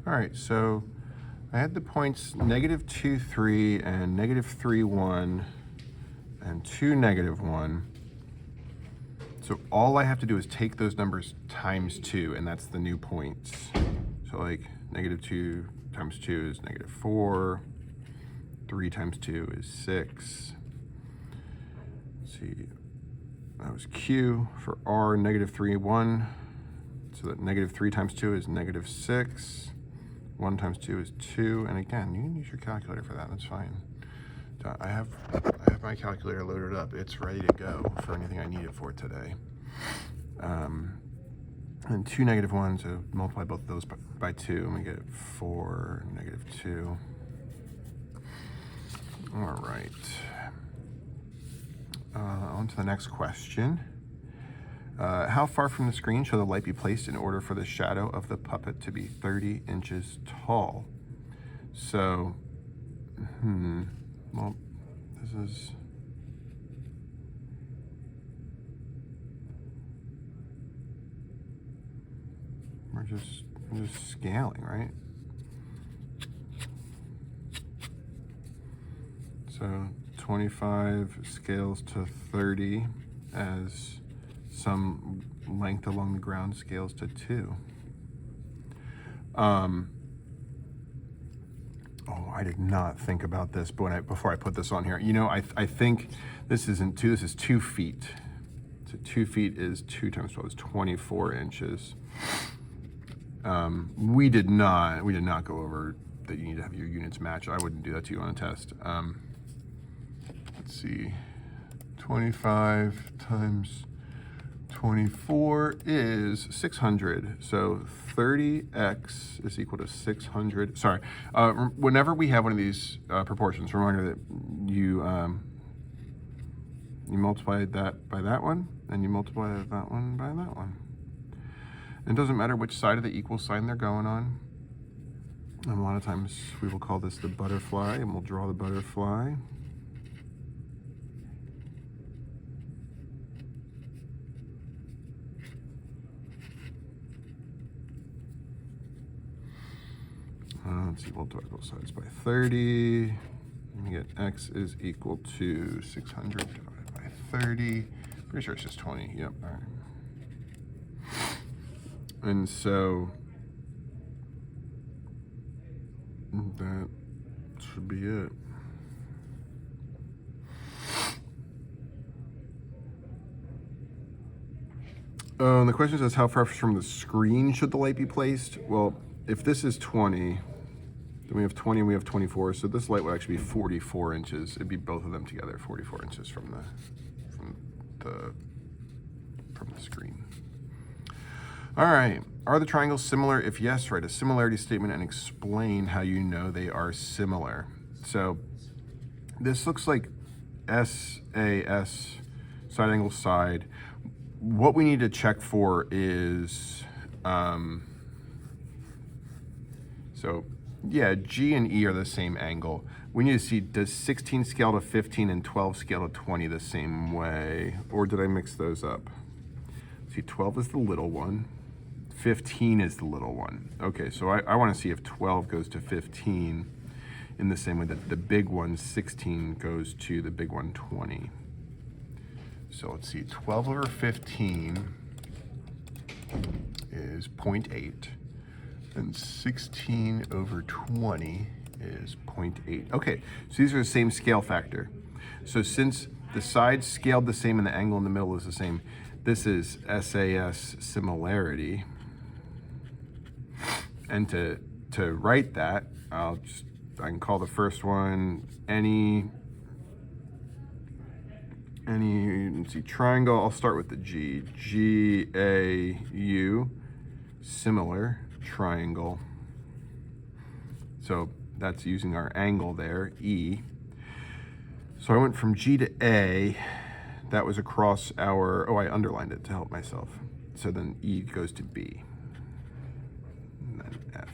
All right, so I had the points -2, 3, and -3, 1, and 2, -1. So all I have to do is take those numbers times 2, and that's the new points. So like -2 times 2 is -4. 3 times 2 is 6. Let's see, that was Q. For R, -3, 1. So that -3 times 2 is -6. 1 times 2 is 2. And again, you can use your calculator for that. That's fine. I have my calculator loaded up. It's ready to go for anything I need it for today. And 2 -1, so multiply both of those by 2, and we get 4, -2. All right. On to the next question. How far from the screen should the light be placed in order for the shadow of the puppet to be 30 inches tall? So, well, this is... We're just scaling, right? So 25 scales to 30 as some length along the ground scales to 2. Oh, I did not think about this, but before I put this on here, you know, I think this isn't 2, this is 2 feet. So 2 feet is 2 times 12 is 24 inches. We did not go over that you need to have your units match. I wouldn't do that to you on a test. Let's see, 25 times 24 is 600. So 30x is equal to 600. Sorry, whenever we have one of these proportions, reminder that you multiply that by that one, and you multiply that one by that one. It doesn't matter which side of the equal sign they're going on. And a lot of times we will call this the butterfly, and we'll draw the butterfly. Let's see, multiply both sides by 30. And we get x is equal to 600 divided by 30. Pretty sure it's just 20. Yep. All right. And so that should be it. The question says, how far from the screen should the light be placed? Well, if this is 20, then we have 20 and we have 24, so this light would actually be 44 inches. It'd be both of them together, 44 inches from the screen. All right, are the triangles similar? If yes, write a similarity statement and explain how you know they are similar. So this looks like SAS, side angle side. What we need to check for is, so yeah, G and E are the same angle. We need to see, does 16 scale to 15 and 12 scale to 20 the same way? Or did I mix those up? See, 12 is the little one. 15 is the little one. Okay, so I want to see if 12 goes to 15 in the same way that the big one, 16, goes to the big one, 20. So let's see, 12 over 15 is 0.8, and 16 over 20 is 0.8. Okay, so these are the same scale factor. So since the sides scaled the same and the angle in the middle is the same, this is SAS similarity. And to write that, I can call the first one any, let's see, triangle. I'll start with the G. GAU, similar triangle. So that's using our angle there, E. So I went from G to A. That was across our, oh, I underlined it to help myself. So then E goes to B. And then F.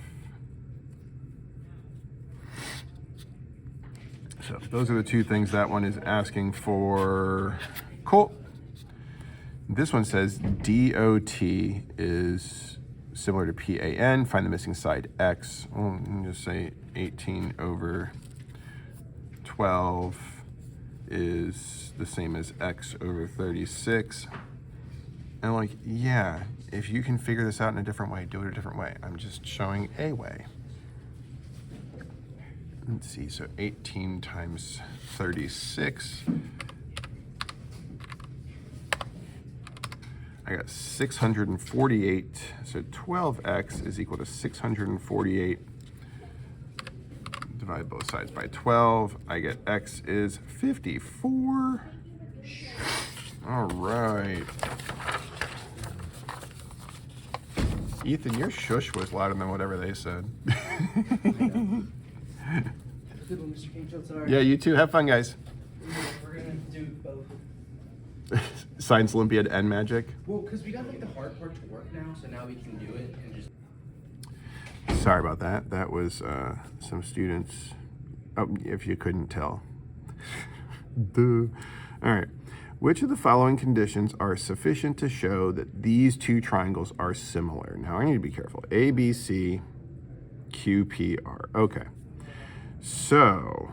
So those are the two things that one is asking for. Cool. This one says DOT is similar to PAN. Find the missing side x. Well, let me just say 18 over 12 is the same as x over 36. And like, yeah, if you can figure this out in a different way, do it a different way. I'm just showing a way. Let's see, so 18 times 36. I got 648, so 12x is equal to 648. Divide both sides by 12. I get x is 54. All right. Ethan, your shush was louder than whatever they said. Good one, Mr. Kingfield, sorry. Yeah, you too. Have fun, guys. We're gonna do both. Science Olympiad and Magic. Well, because we got like the hard part to work now, so now we can do it and just. Sorry about that. That was some students. Oh, if you couldn't tell. Duh. All right. Which of the following conditions are sufficient to show that these two triangles are similar? Now, I need to be careful. A, B, C, Q, P, R. Okay. So,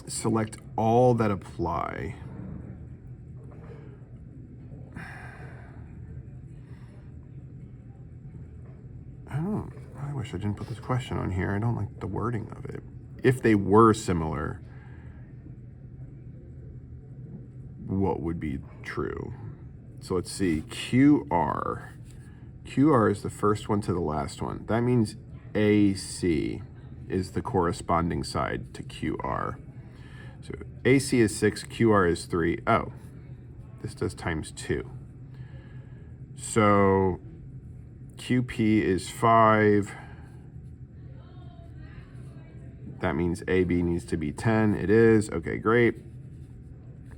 select all that apply. I wish I didn't put this question on here. I don't like the wording of it. If they were similar, what would be true? So let's see, QR. QR is the first one to the last one. That means AC is the corresponding side to QR. So AC is 6, QR is 3. Oh, this does times 2. So QP is 5. That means AB needs to be 10. It is. Okay, great.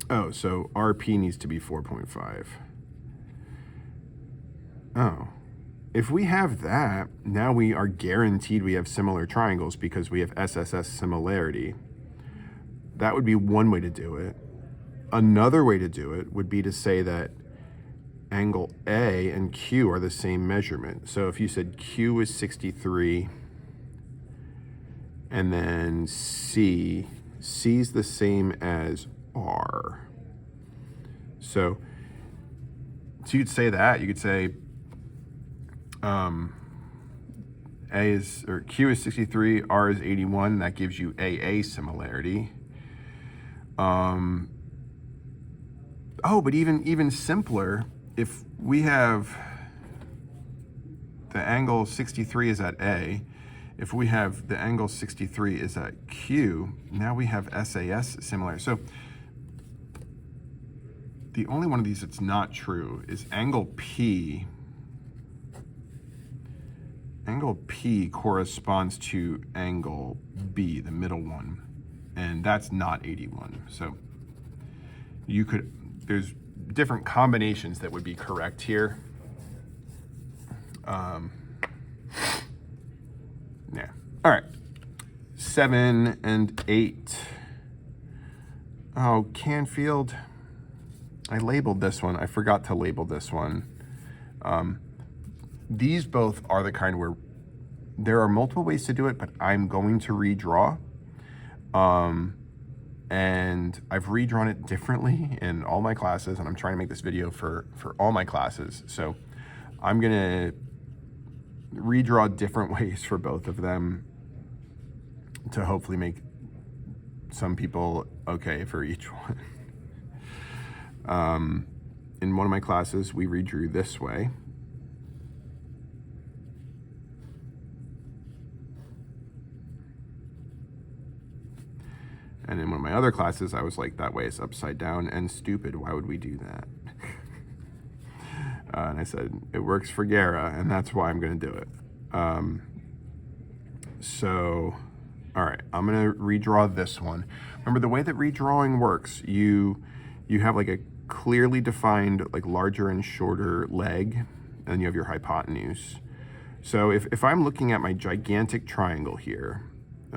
Oh, so RP needs to be 4.5. Oh. If we have that, now we are guaranteed we have similar triangles because we have SSS similarity. That would be one way to do it. Another way to do it would be to say that angle A and Q are the same measurement. So if you said Q is 63 and then C is the same as R. So you'd say that. You could say Q is 63, R is 81. That gives you AA similarity. But even simpler, if we have the angle 63 is at A, if we have the angle 63 is at Q, now we have SAS similar. So the only one of these that's not true is angle P. Angle P corresponds to angle B, the middle one, and that's not 81. So there's different combinations that would be correct here. Yeah. All right. 7 and 8. Oh, Canfield. I labeled this one. I forgot to label this one. These both are the kind where there are multiple ways to do it, but I'm going to redraw. And I've redrawn it differently in all my classes, and I'm trying to make this video for all my classes. So I'm gonna redraw different ways for both of them to hopefully make some people okay for each one. In one of my classes, we redrew this way. And in one of my other classes, I was like, that way is upside down and stupid. Why would we do that? And I said, it works for Guerra, and that's why I'm going to do it. All right, I'm going to redraw this one. Remember, the way that redrawing works, you have like a clearly defined, like larger and shorter leg, and you have your hypotenuse. So if I'm looking at my gigantic triangle here,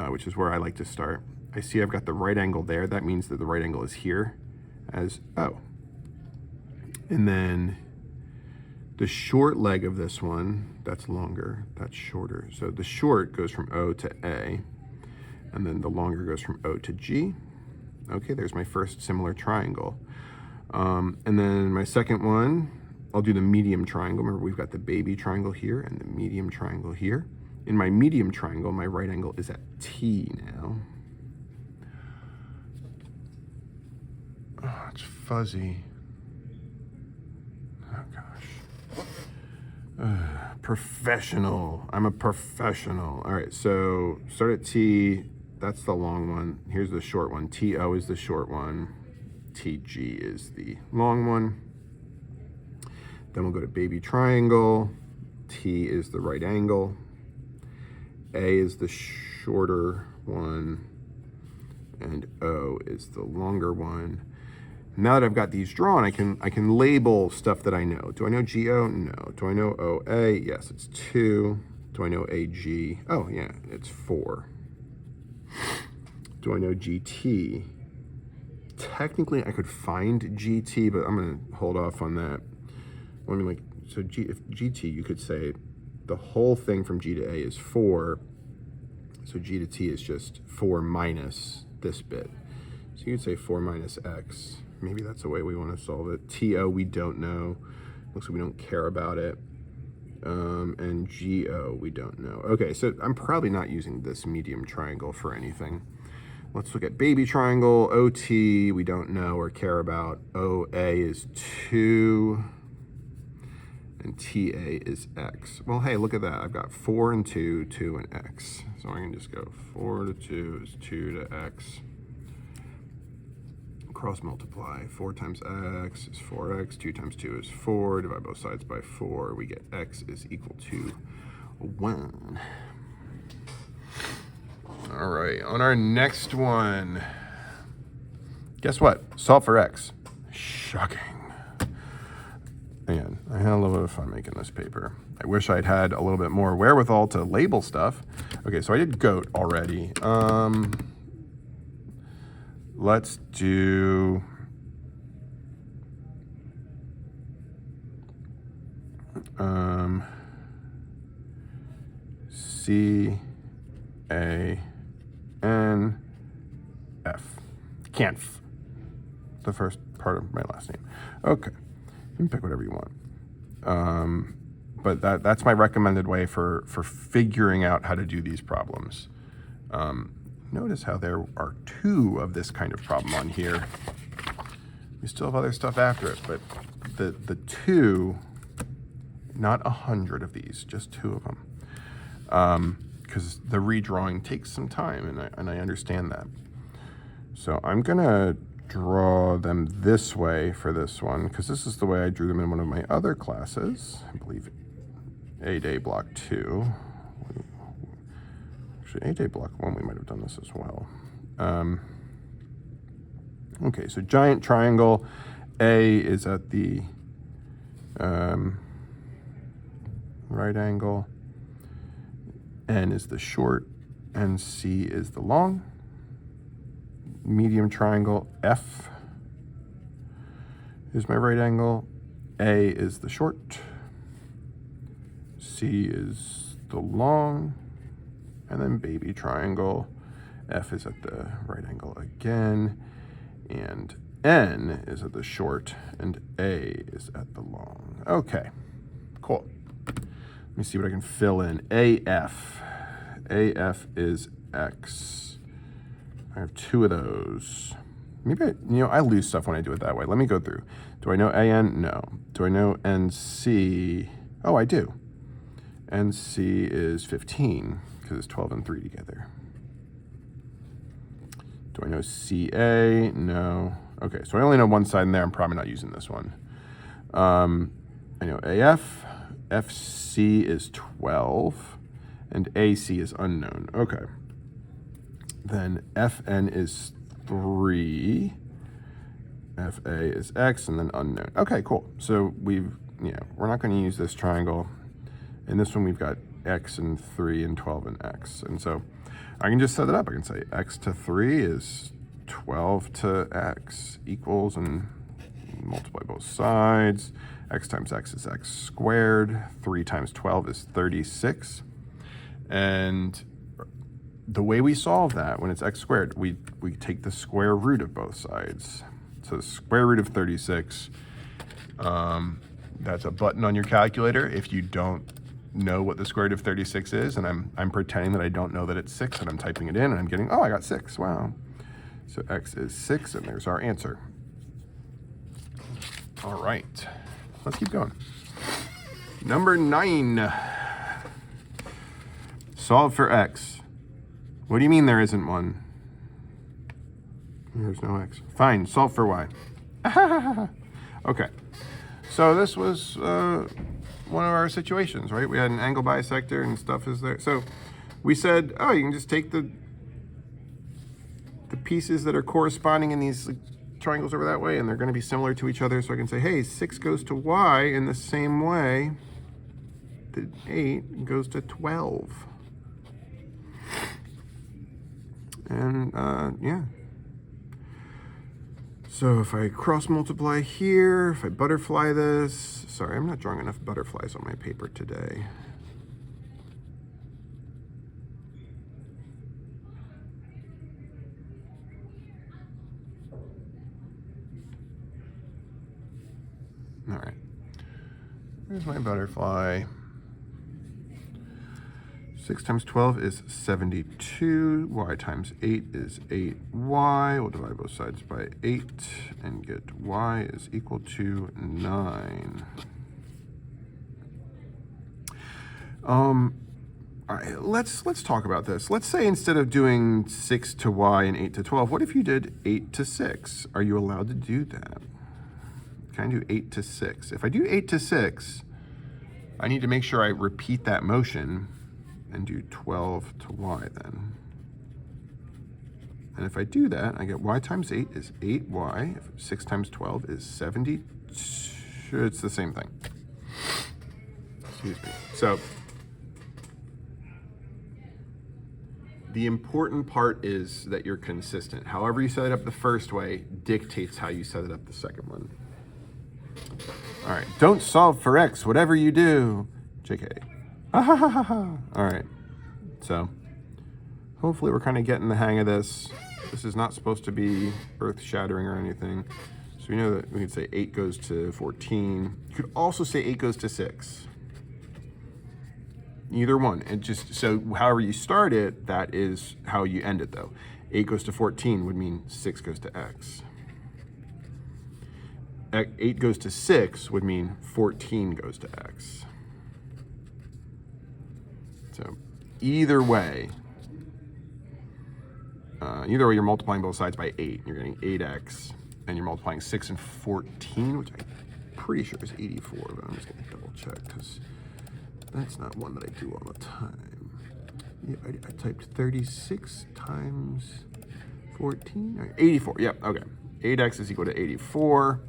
which is where I like to start, I see I've got the right angle there. That means that the right angle is here as O. And then The short leg of this one, that's longer, that's shorter. So the short goes from O to A, and then the longer goes from O to G. Okay, there's my first similar triangle. And then my second one, I'll do the medium triangle. Remember, we've got the baby triangle here and the medium triangle here. In my medium triangle, my right angle is at T now. Oh, it's fuzzy. Oh, gosh. Professional. I'm a professional. All right, so start at T. That's the long one. Here's the short one. TO is the short one. TG is the long one. Then we'll go to baby triangle. T is the right angle. A is the shorter one. And O is the longer one. Now that I've got these drawn, I can label stuff that I know. Do I know GO? No. Do I know OA? Yes, it's 2. Do I know AG? Oh, yeah, it's 4. Do I know GT? Technically, I could find GT, but I'm going to hold off on that. Well, I mean, like, so if GT, you could say the whole thing from G to A is 4. So G to T is just 4 minus this bit. So you could say 4 minus X. Maybe that's the way we want to solve it. TO, we don't know. Looks like we don't care about it. And GO, we don't know. Okay, so I'm probably not using this medium triangle for anything. Let's look at baby triangle. OT, we don't know or care about. OA is 2. And TA is X. Well, hey, look at that. I've got 4 and 2, 2 and X. So I can just go 4 to 2 is 2 to X. Cross multiply. 4 times X is 4X. 2 times 2 is 4. Divide both sides by 4. We get X is equal to 1. All right, on our next one, guess what? Solve for X. Shocking. Man, I had a little bit of fun making this paper. I wish I'd had a little bit more wherewithal to label stuff. Okay, so I did goat already. Let's do C A N F. Canf. The first part of my last name. Okay. You can pick whatever you want. But that's my recommended way for figuring out how to do these problems. Notice how there are 2 of this kind of problem on here. We still have other stuff after it, but the 2, not 100 of these, just 2 of them. Because the redrawing takes some time, and I understand that. So I'm gonna draw them this way for this one, because this is the way I drew them in one of my other classes. I believe A-Day Block 2. Actually, A-Day Block 1, we might have done this as well. Okay, so giant triangle. A is at the right angle. N is the short, and C is the long. Medium triangle, F is my right angle. A is the short. C is the long. And then baby triangle. F is at the right angle again. And N is at the short, and A is at the long. Okay, cool. Let me see what I can fill in. AF. AF is X. I have 2 of those. Maybe I lose stuff when I do it that way. Let me go through. Do I know AN? No. Do I know NC? Oh, I do. NC is 15, because it's 12 and 3 together. Do I know CA? No. Okay, so I only know one side in there. I'm probably not using this one. I know AF. FC is 12, and AC is unknown. Okay. Then FN is 3, FA is X, and then unknown. Okay, cool. So we're not going to use this triangle. In this one, we've got X and 3 and 12 and X. And so I can just set it up. I can say X to 3 is 12 to X equals, and multiply both sides. X times x is x squared. 3 times 12 is 36. And the way we solve that, when it's x squared, we take the square root of both sides. So the square root of 36, that's a button on your calculator if you don't know what the square root of 36 is, and I'm pretending that I don't know that it's 6, and I'm typing it in, and I'm getting, oh, I got 6, wow. So x is 6, and there's our answer. All right, let's keep going. Number 9. Solve for x. What do you mean there isn't one? There's no x. Fine, solve for y. Okay, so this was one of our situations, right? We had an angle bisector and stuff is there. So we said, oh, you can just take the pieces that are corresponding in these triangles over that way, and they're going to be similar to each other. So I can say, hey, 6 goes to y in the same way that 8 goes to 12. And yeah. So if I cross multiply here, if I butterfly this, sorry, I'm not drawing enough butterflies on my paper today. All right, here's my butterfly. 6 times 12 is 72. Y times 8 is 8y. We'll divide both sides by 8 and get y is equal to 9. All right, let's talk about this. Let's say instead of doing 6 to y and 8 to 12, what if you did 8 to 6? Are you allowed to do that? Can I do 8 to 6? If I do 8 to 6, I need to make sure I repeat that motion and do 12 to y then. And if I do that, I get y times 8 is 8y. 6 times 12 is 72. It's the same thing. Excuse me. So the important part is that you're consistent. However you set it up the first way dictates how you set it up the second one. All right, don't solve for x, whatever you do. JK. All right, so hopefully we're kind of getting the hang of this. This is not supposed to be earth-shattering or anything. So we know that we could say 8 goes to 14. You could also say 8 goes to 6. Either one. And just so however you start it, that is how you end it though. 8 goes to 14 would mean 6 goes to x. 8 goes to 6 would mean 14 goes to x. So either way you're multiplying both sides by 8. You're getting 8x, and you're multiplying 6 and 14, which I'm pretty sure is 84, but I'm just going to double check because that's not one that I do all the time. Yeah, I typed 36 times 14, 84, yep, okay. 8x is equal to 84.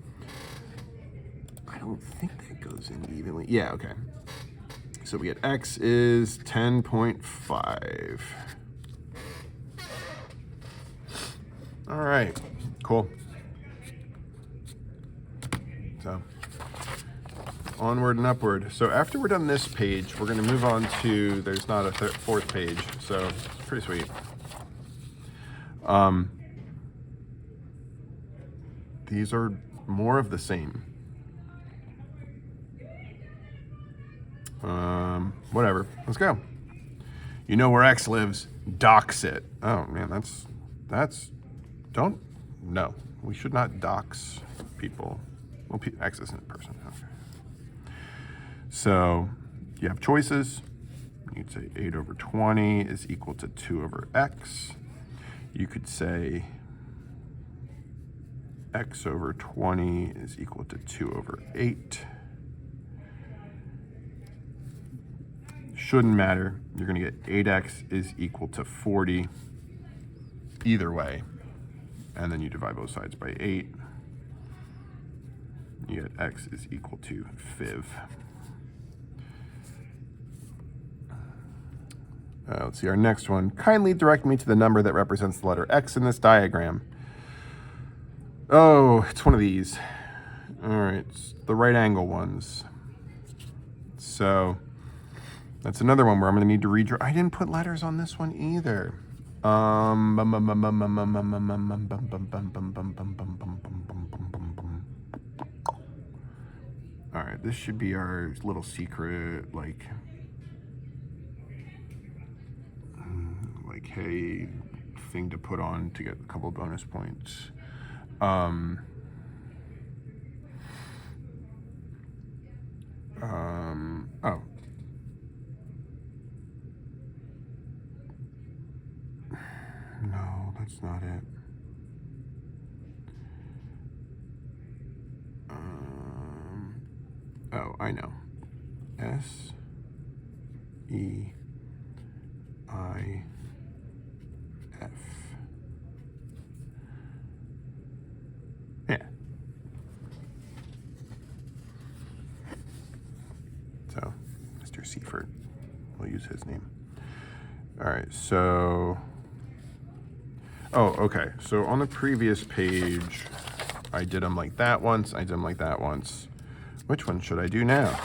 I don't think that goes in evenly. Yeah, okay. So we get x is 10.5. All right, cool. So onward and upward. So after we're done this page, we're gonna move on to, there's not a fourth page, so it's pretty sweet. These are more of the same. Whatever, let's go. You know where X lives, dox it. Oh man, no, we should not dox people. Well, X isn't a person, okay. So you have choices. You could say 8 over 20 is equal to 2 over X. You could say X over 20 is equal to 2 over 8. Shouldn't matter. You're going to get 8x is equal to 40 either way. And then you divide both sides by 8. You get x is equal to 5. Let's see our next one. Kindly direct me to the number that represents the letter x in this diagram. Oh, it's one of these. All right, the right angle ones. So that's another one where I'm going to need to redraw. I didn't put letters on this one either. All right, this should be our little secret, like hey thing to put on to get a couple bonus points. Oh. No, that's not it. Oh, I know. S E I F. Yeah. So, Mr. Seifert. We'll use his name. All right, so... Oh, okay. So on the previous page, I did them like that once. I did them like that once. Which one should I do now?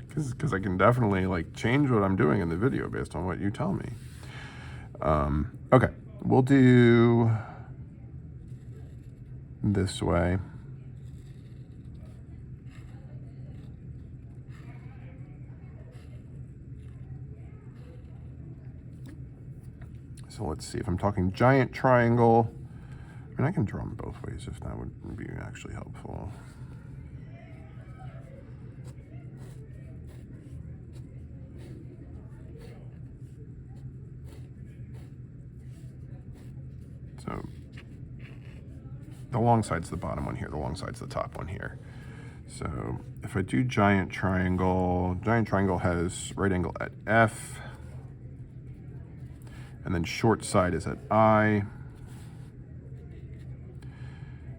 Because I can definitely like change what I'm doing in the video based on what you tell me. Okay, we'll do this way. So let's see, if I'm talking giant triangle, I mean, I can draw them both ways if that would be actually helpful. So the long side's the bottom one here, the long side's the top one here. So if I do giant triangle has right angle at F, and then short side is at I,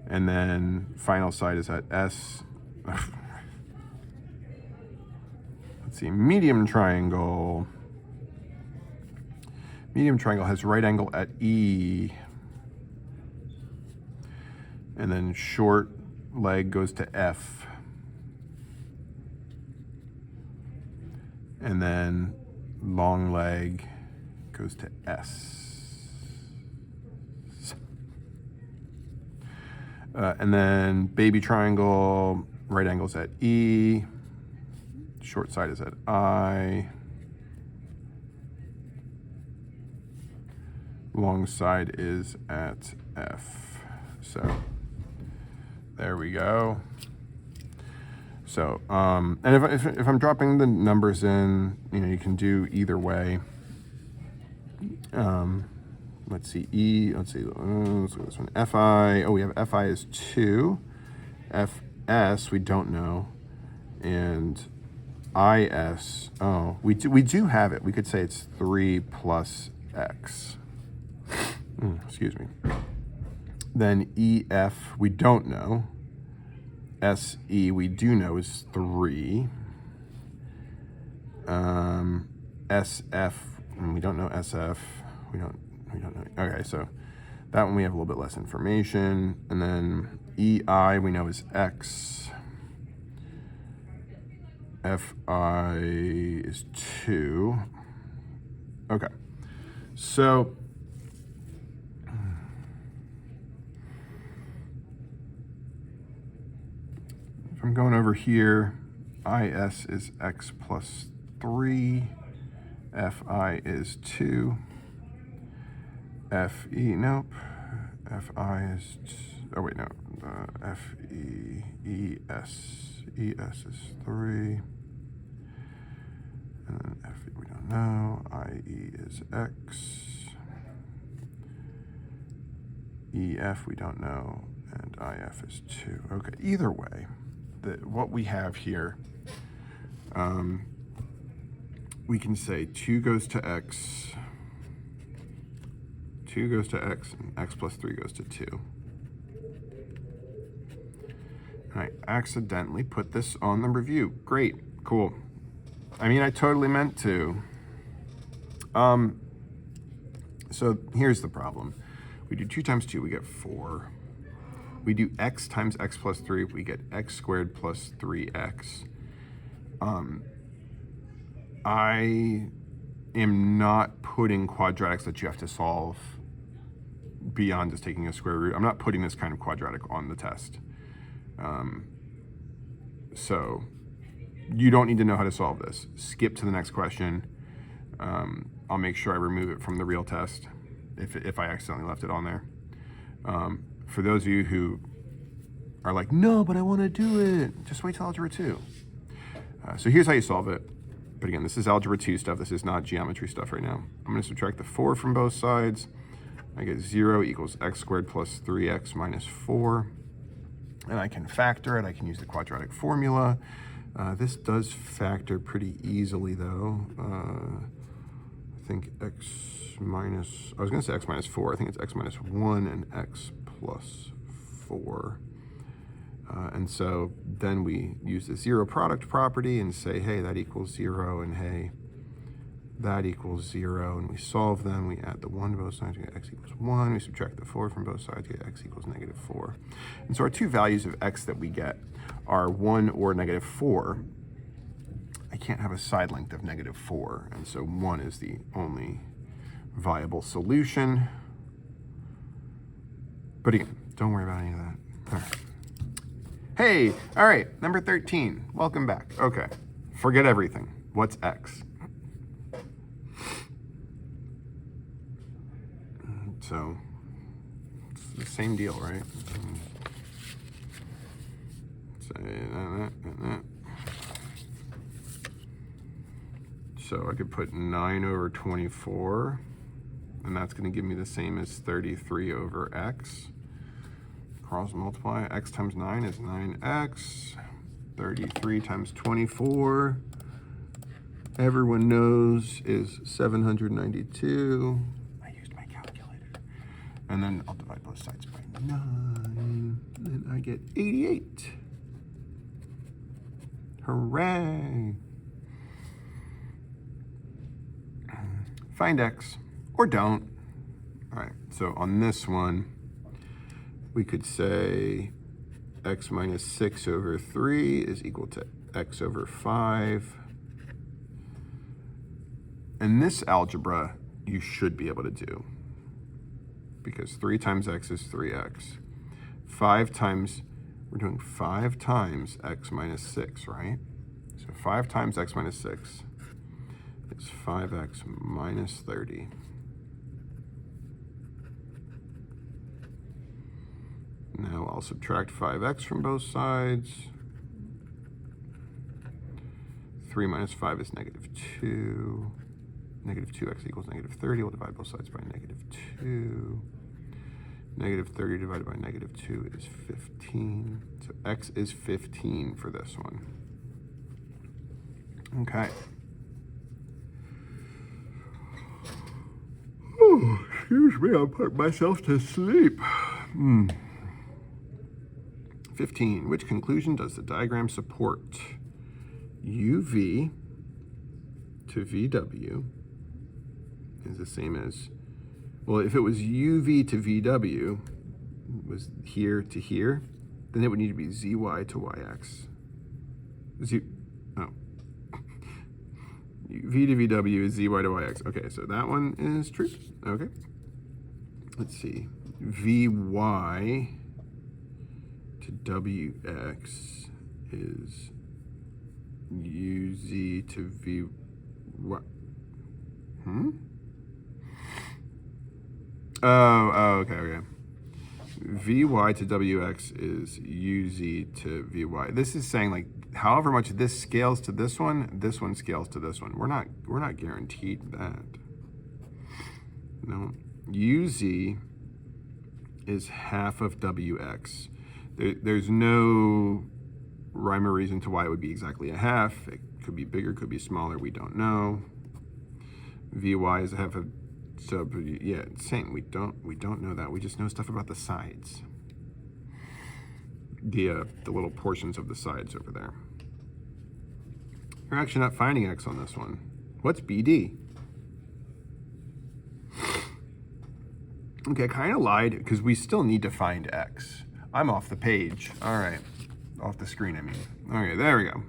and then final side is at S. Let's see, medium triangle has right angle at E, and then short leg goes to F, and then long leg goes to S. And then baby triangle, right angle's at E, short side is at I, long side is at F. So there we go. So, and if I'm dropping the numbers in, you know, you can do either way. Let's see, let's look at this one, FI, oh, we have FI is 2, FS, we don't know, and IS, oh, we do have it. We could say it's 3 plus X. Excuse me. Then EF, we don't know. SE, we do know is 3. SF, we don't know SF. We don't know. Okay, so that one we have a little bit less information. And then EI we know is X. FI is 2. Okay, so if I'm going over here, IS is X plus 3. FI is 2. FE, nope. FI is, oh wait, no. FE, ES is 3. And then FE, we don't know. IE is X. EF, we don't know. And IF is 2. Okay, either way, what we have here, we can say 2 goes to X, 2 goes to X, and X plus 3 goes to 2. And I accidentally put this on the review. Great, cool. I mean, I totally meant to. So here's the problem. We do 2 times 2, we get 4. we do x times x plus 3, we get x squared plus 3x. I am not putting quadratics that you have to solve beyond just taking a square root. I'm not putting this kind of quadratic on the test. So you don't need to know how to solve this. Skip to the next question. I'll make sure I remove it from the real test if I accidentally left it on there. For those of you who are like, no, but I want to do it, just wait till Algebra 2. So here's how you solve it. But again, this is Algebra 2 stuff. This is not geometry stuff right now. I'm going to subtract the 4 from both sides. I get 0 equals x squared plus 3x minus 4. And I can factor it. I can use the quadratic formula. This does factor pretty easily, though. I think I was going to say x minus 4. I think it's x minus 1 and x plus 4. And so then we use the zero product property and say, hey, that equals 0, and hey, that equals 0. And we solve them. We add the 1 to both sides. We get x equals 1. We subtract the 4 from both sides. We get x equals negative 4. And so our two values of x that we get are 1 or negative 4. I can't have a side length of negative 4. And so 1 is the only viable solution. But again, don't worry about any of that. All right. Hey, all right, number 13. Welcome back. Okay, forget everything. What's x? So, it's the same deal, right? Say that. So I could put 9 over 24, and that's going to give me the same as 33 over x. Cross multiply, x times 9 is 9x. 33 times 24, everyone knows, is 792. I used my calculator. And then I'll divide both sides by 9, and I get 88. Hooray! Find x, or don't. All right, so on this one, we could say x minus 6 over 3 is equal to x over 5. And this algebra, you should be able to do, because 3 times x is 3x. 5 times, we're doing 5 times x minus 6, right? So 5 times x minus 6 is 5x minus 30. Now I'll subtract 5x from both sides. 3 minus 5 is negative 2. Negative 2x equals negative 30. We'll divide both sides by negative 2. Negative 30 divided by negative 2 is 15. So x is 15 for this one. Okay. Oh, excuse me, I'll put myself to sleep. 15. Which conclusion does the diagram support? UV to VW is the same as, well, if it was UV to VW, was here to here, then it would need to be ZY to YX. V to VW is ZY to YX. Okay, so that one is true. Okay. Let's see. VY to WX is UZ to VY. Oh, okay. VY to WX is UZ to VY. This is saying, like, however much this scales to this one scales to this one. We're not guaranteed that. No. UZ is half of WX. There's no rhyme or reason to why it would be exactly a half. It could be bigger, could be smaller, we don't know. VY is a half of, so yeah, same. We don't know that. We just know stuff about the sides. The little portions of the sides over there. We're actually not finding x on this one. What's BD? Okay, I kind of lied because we still need to find x. I'm off the page. All right, off the screen, I mean. Okay, there we go.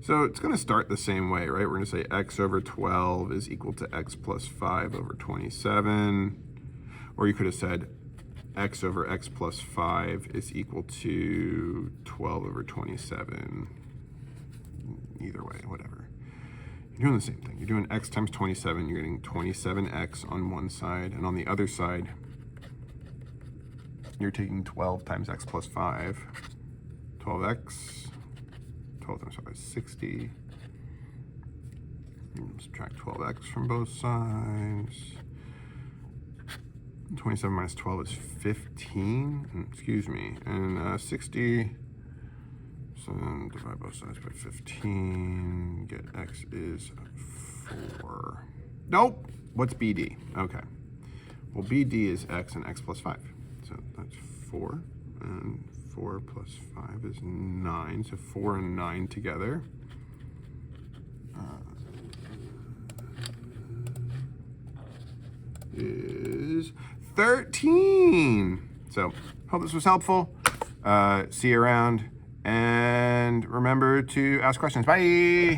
So it's gonna start the same way, right? We're gonna say x over 12 is equal to x plus 5 over 27. Or you could have said x over x plus 5 is equal to 12 over 27. Either way, whatever. You're doing the same thing. You're doing x times 27. You're getting 27x on one side. And on the other side, you're taking 12 times x plus 5. 12x. 12 times 5 is 60. Subtract 12x from both sides. 27 minus 12 is 15. Excuse me. And 60. So then divide both sides by 15. Get x is 4. Nope. What's BD? Okay. Well, BD is x and x plus 5. So that's 4. And 4 plus 5 is 9. So 4 and 9 together. Is 13. So hope this was helpful. See you around. And remember to ask questions. Bye.